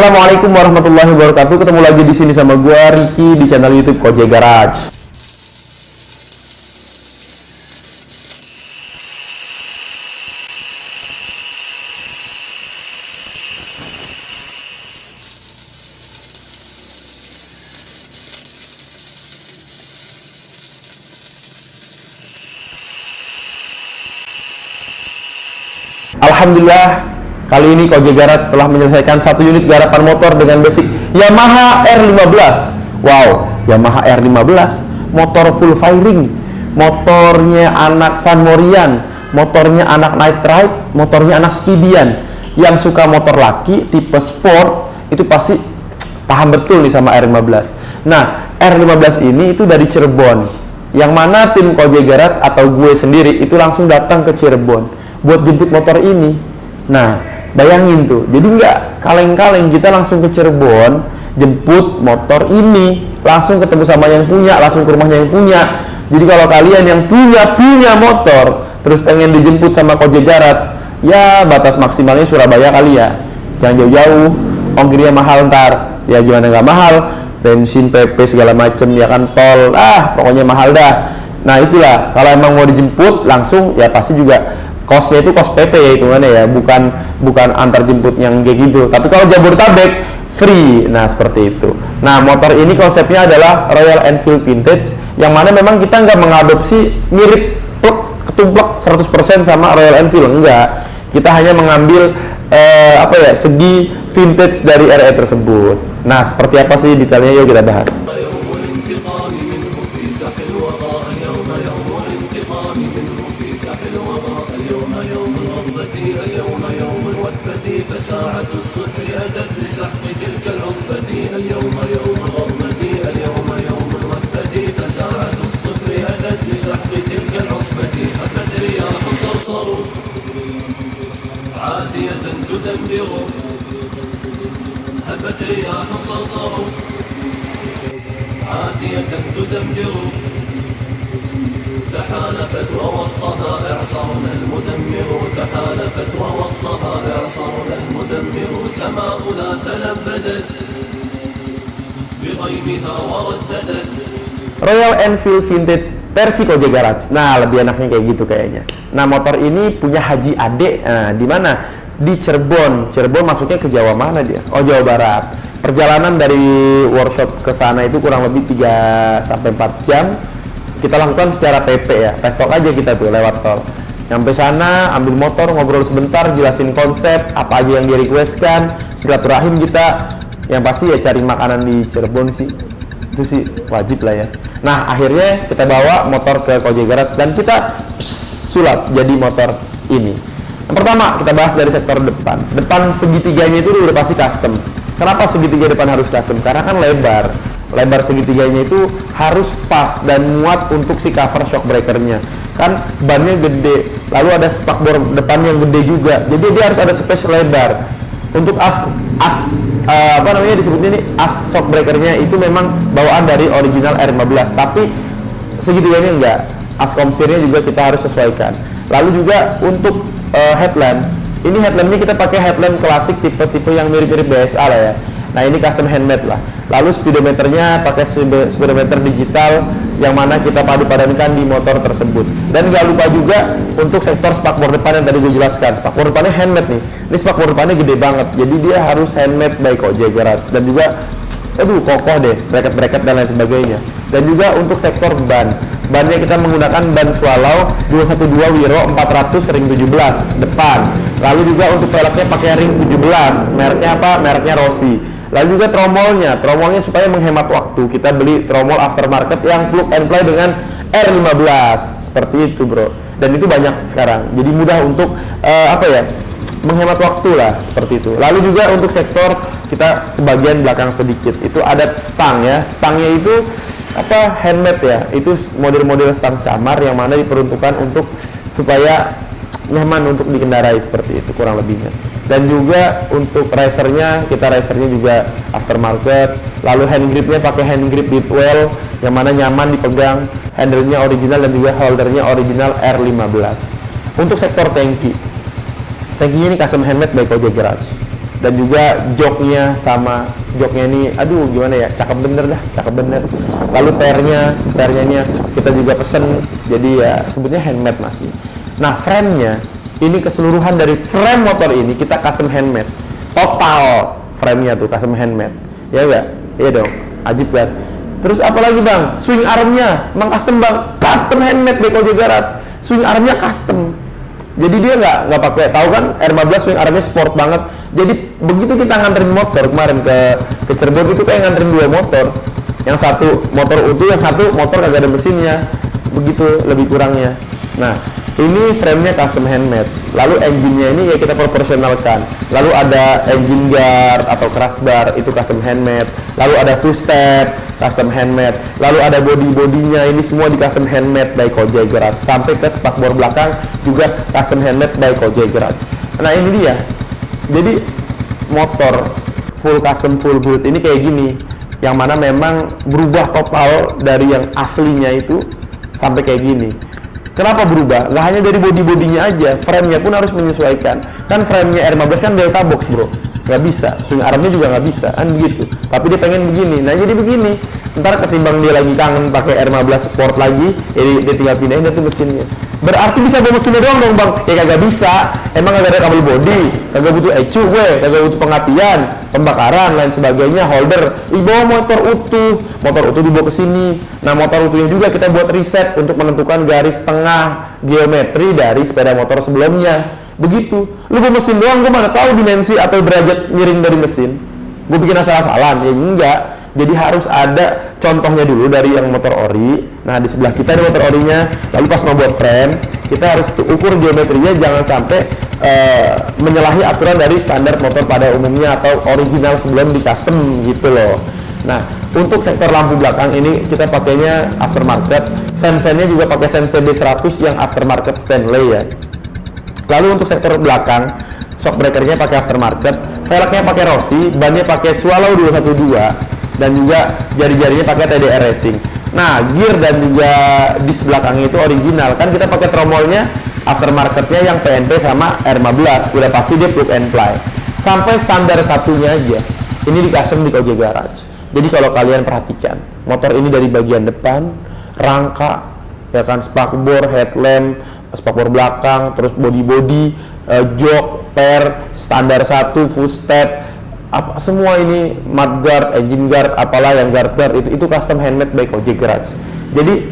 Assalamualaikum warahmatullahi wabarakatuh. Ketemu lagi di sini sama gua Ricky di channel YouTube Kojek Garage. Alhamdulillah, kali ini Kojek Garage telah menyelesaikan satu unit garapan motor dengan basic Yamaha R15. Wow, Yamaha R15, motor full firing, motornya anak San Morian, motornya anak Night Ride, motornya anak Speedian. Yang suka motor laki tipe sport itu pasti paham betul nih sama R15. Nah, R15 ini itu dari Cirebon, yang mana tim Kojek Garage atau gue sendiri itu langsung datang ke Cirebon buat jemput motor ini. Nah, bayangin tuh, jadi nggak kaleng-kaleng, kita langsung ke Cirebon jemput motor ini, langsung ketemu sama yang punya, langsung ke rumahnya yang punya. Jadi kalau kalian yang punya motor terus pengen dijemput sama Kojek Garage, ya batas maksimalnya Surabaya kali ya, jangan jauh-jauh, ongkirnya mahal ntar. Ya gimana nggak mahal, bensin, PP segala macem, ya kan, tol, pokoknya mahal dah. Nah itulah, kalau emang mau dijemput langsung ya pasti juga kosnya itu kos PP ya hitungannya ya, bukan antar jemput yang kayak gitu. Tapi kalau Jabodetabek free. Nah seperti itu. Nah motor ini konsepnya adalah Royal Enfield Vintage, yang mana memang kita nggak mengadopsi mirip ketumplak 100% sama Royal Enfield, enggak. Kita hanya mengambil segi vintage dari RE tersebut. Nah seperti apa sih detailnya, yuk kita bahas. فساعة الصفر أتت لسحق تلك العصبة اليوم يوم الغربة اليوم يوم الوثبة فساعة الصفر أتت لسحق تلك العصبة هبت رياح صرصر عاتية تزمجر هبت رياح صرصر عاتية تزمجر تحالفت ووسطها إعصارنا المدمر تحالفت ووسطها إعصارنا المدمر سماء لا تلبدت بغيمها ورددت. Royal Enfield Vintage versi Kojek Garage. Nah, lebih enaknya kayak gitu kayaknya. Nah, motor ini punya Haji Ade. Nah, di mana? Di Cirebon. Cirebon masuknya ke Jawa mana dia? Oh, Jawa Barat. Perjalanan dari workshop ke sana itu kurang lebih 3 sampai 4 jam. Kita lakukan secara PP ya, tektok aja kita tuh lewat tol. Sampai sana, ambil motor, ngobrol sebentar, jelasin konsep, apa aja yang dia requestkan, silaturahim kita. Yang pasti ya cari makanan di Cirebon sih, itu sih wajib lah ya. Nah akhirnya kita bawa motor ke Kojek Garage dan kita sulap jadi motor ini. Yang pertama kita bahas dari sektor depan. Depan segitiganya itu udah pasti custom. Kenapa segitiga depan harus custom? Karena kan lebar segitiganya itu harus pas dan muat untuk si cover shock breakernya. Kan bannya gede, lalu ada spakbor depan yang gede juga, jadi dia harus ada space lebar. Untuk disebutnya ini as shock breakernya itu memang bawaan dari original R15, tapi segitiganya enggak. As komsirnya juga kita harus sesuaikan. Lalu juga untuk headlamp, ini headlampnya kita pakai headlamp klasik tipe-tipe yang mirip-mirip BSA lah ya. Nah ini custom handmade lah. Lalu speedometernya pakai speedometer digital yang mana kita padu-padankan di motor tersebut. Dan nggak lupa juga untuk sektor spakbor depan yang tadi gue jelaskan. Spakbor depannya handmade nih. Ini spakbor depannya gede banget. Jadi dia harus handmade by Kojek Garage. Dan juga kokoh deh, bracket-bracket dan lain sebagainya. Dan juga untuk sektor ban. Bannya kita menggunakan ban Swallow 212 Wiro 400 ring 17 depan. Lalu juga untuk velgnya pakai ring 17. Mereknya apa? Mereknya Rossi. Lalu juga tromolnya supaya menghemat waktu, kita beli tromol aftermarket yang plug and play dengan R15 seperti itu bro. Dan itu banyak sekarang, jadi mudah untuk menghemat waktu lah seperti itu. Lalu juga untuk sektor kita ke bagian belakang sedikit itu ada stang ya. Stangnya itu handmade ya, itu model-model stang camar yang mana diperuntukkan untuk supaya nyaman untuk dikendarai seperti itu kurang lebihnya. Dan juga untuk racernya, racernya juga aftermarket. Lalu hand gripnya pakai hand grip Deepwell yang mana nyaman dipegang, handle-nya original dan juga holdernya original R15. Untuk sektor tangki, tangkinya ini custom handmade by Kojek Garage. dan juga joknya sama joknya ini, aduh gimana ya, cakep bener dah, cakep bener. Lalu pernya ini kita juga pesen, jadi ya sebutnya handmade masih. Nah frame-nya ini keseluruhan dari frame motor ini kita custom handmade, total frame-nya tuh custom handmade, ya enggak? Iya dong, ajib kan? Terus apalagi bang, swing armnya emang custom bang, custom handmade Beko Garage, swing armnya custom. Jadi dia nggak pakai, tahu kan R15 swing armnya sport banget. Jadi begitu kita nganterin motor kemarin ke Cirebon itu kayak nganterin 2 motor, yang satu motor utuh, yang satu motor kagak ada mesinnya, begitu lebih kurangnya. Nah ini frame-nya custom handmade, lalu engine-nya ini ya kita proporsionalkan, lalu ada engine guard atau crash bar itu custom handmade, lalu ada full step custom handmade, lalu ada body-bodinya ini semua di custom handmade by Kojek Garage, sampai ke spakbor belakang juga custom handmade by Kojek Garage. Nah ini dia, jadi motor full custom full build ini kayak gini, yang mana memang berubah total dari yang aslinya itu sampai kayak gini. Kenapa berubah? Nggak hanya dari body-bodinya aja, frame-nya pun harus menyesuaikan. Kan frame-nya R15 kan delta box bro, nggak bisa. Swing armnya juga nggak bisa, kan begitu. Tapi dia pengen begini, nah jadi begini. Ntar ketimbang dia lagi kangen pakai R15 Sport lagi, jadi dia tinggal pindahin itu mesinnya. Berarti bisa bawa mesinnya doang dong bang? Ya kagak bisa, emang kagak ada kabel body, kagak butuh ECU kagak butuh pengapian, pembakaran, lain sebagainya, holder. Bawa motor utuh dibawa ke sini. Nah motor utuhnya juga kita buat riset untuk menentukan garis tengah geometri dari sepeda motor sebelumnya. Begitu, lu bawa mesin doang, gue mana tahu dimensi atau derajat miring dari mesin. Gue bikin asal-asalan, ya enggak. Jadi harus ada contohnya dulu dari yang motor ori. Nah di sebelah kita ada motor orinya. Lalu pas mau buat frame, kita harus ukur geometrinya jangan sampai menyalahi aturan dari standar motor pada umumnya atau original sebelum di custom gitu loh. Nah untuk sektor lampu belakang ini kita pakainya aftermarket. Sen-sennya juga pakai sen CB100 yang aftermarket Stanley ya. Lalu untuk sektor belakang, shock breakernya pakai aftermarket, velgnya pakai Rossi, bannya pakai Swallow 212, dan juga jari-jarinya pakai TDR Racing. Nah, gear dan juga dis belakangnya itu original. Kan kita pakai tromolnya aftermarketnya yang PNP sama R15, udah pasti dia plug and play. Sampai standar satunya aja, ini di custom di Kojek Garage. Jadi kalau kalian perhatikan, motor ini dari bagian depan, rangka, ya kan, spakbor, headlamp, spakbor belakang, terus body, jok, per, standar 1, full step, apa semua ini, mudguard, engine guard, apalah yang guard itu custom handmade by Kojek Garage. Jadi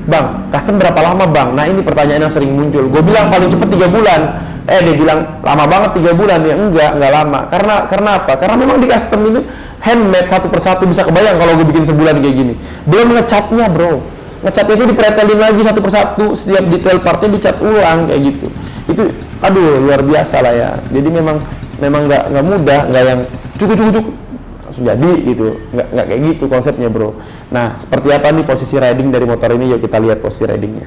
bang, custom berapa lama bang? Nah ini pertanyaan yang sering muncul. Gue bilang paling cepat 3 bulan. Dia bilang lama banget 3 bulan. Ya enggak lama. Karena apa? Karena memang di custom ini handmade satu persatu. Bisa kebayang kalau gue bikin sebulan kayak gini. Belum ngecatnya bro. Ngecatnya itu dipretelin lagi satu persatu. Setiap detail partnya dicat ulang kayak gitu. Itu aduh luar biasa lah ya. Jadi memang nggak mudah, nggak yang cukup langsung jadi gitu, nggak kayak gitu konsepnya bro. Nah seperti apa nih posisi riding dari motor ini, yuk kita lihat posisi ridingnya.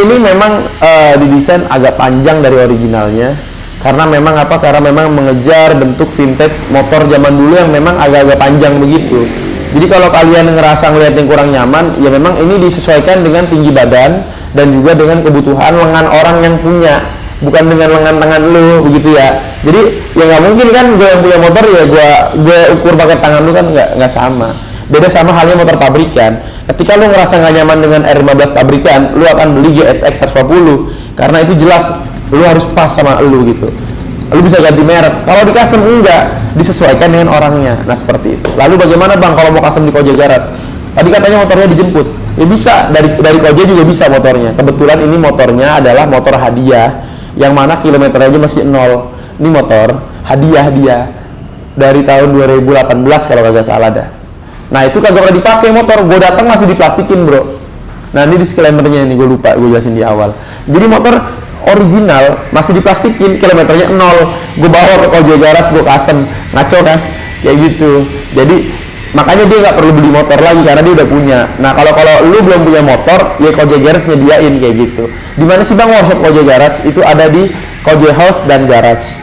ini memang didesain agak panjang dari originalnya, karena memang apa? Karena memang mengejar bentuk vintage motor zaman dulu yang memang agak-agak panjang begitu. Jadi kalau kalian ngerasa ngeliat yang kurang nyaman, ya memang ini disesuaikan dengan tinggi badan dan juga dengan kebutuhan lengan orang yang punya, bukan dengan lengan tangan lu begitu ya. Jadi ya nggak mungkin kan gue yang punya motor ya gue ukur pakai tangan lu kan nggak sama. Beda sama halnya motor pabrikan. Ketika lu ngerasa nggak nyaman dengan R15 pabrikan, lu akan beli GSX 150 karena itu jelas lu harus pas sama lu gitu. Lu bisa ganti merek. Kalau di custom enggak, disesuaikan dengan orangnya. Nah seperti itu. Lalu bagaimana bang kalau mau custom di Koja Garage? Tadi katanya motornya dijemput. Ya bisa, dari Koja juga bisa motornya. Kebetulan ini motornya adalah motor hadiah, yang mana kilometernya aja masih 0. Ini motor hadiah dia dari tahun 2018 kalau kagak salah dah. Nah itu kagak pernah dipakai motor. Gue datang masih diplastikin bro. Nah ini disclaimer-nya ini gue lupa gue jelasin di awal. Jadi motor original masih diplastikin, kilometernya 0. Gue bawa ke Koja Garage, gue custom. Ngaco kan kayak gitu. Jadi makanya dia nggak perlu beli motor lagi karena dia udah punya. Nah kalau lu belum punya motor, ya Koja Garage nyediain kayak gitu. Di mana sih bang workshop Koja Garage? Itu ada di Koja House dan Garage.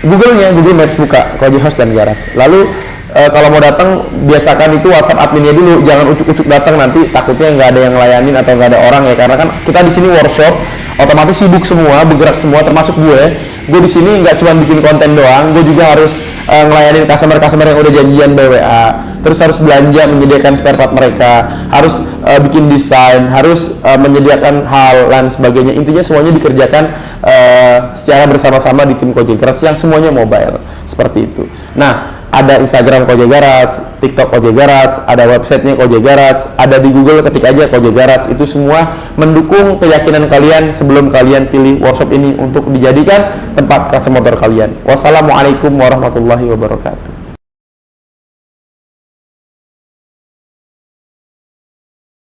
Google Maps buka Koja House dan Garage. Lalu kalau mau datang biasakan itu WhatsApp adminnya dulu, jangan ucuk-ucuk datang, nanti takutnya nggak ada yang ngelayanin atau nggak ada orang ya, karena kan kita di sini workshop otomatis sibuk semua, bergerak semua, termasuk gue di sini nggak cuma bikin konten doang, gue juga harus ngelayanin customer yang udah janjian BWA, terus harus belanja menyediakan spare part mereka, harus bikin desain, harus menyediakan hal dan sebagainya. Intinya semuanya dikerjakan secara bersama-sama di tim Koja Garage yang semuanya mobile seperti itu. Nah ada Instagram Koja Garage, TikTok Koja Garage, ada websitenya Koja Garage, ada di Google ketik aja Koja Garage. Itu semua mendukung keyakinan kalian sebelum kalian pilih workshop ini untuk dijadikan tempat custom motor kalian. Wassalamualaikum warahmatullahi wabarakatuh.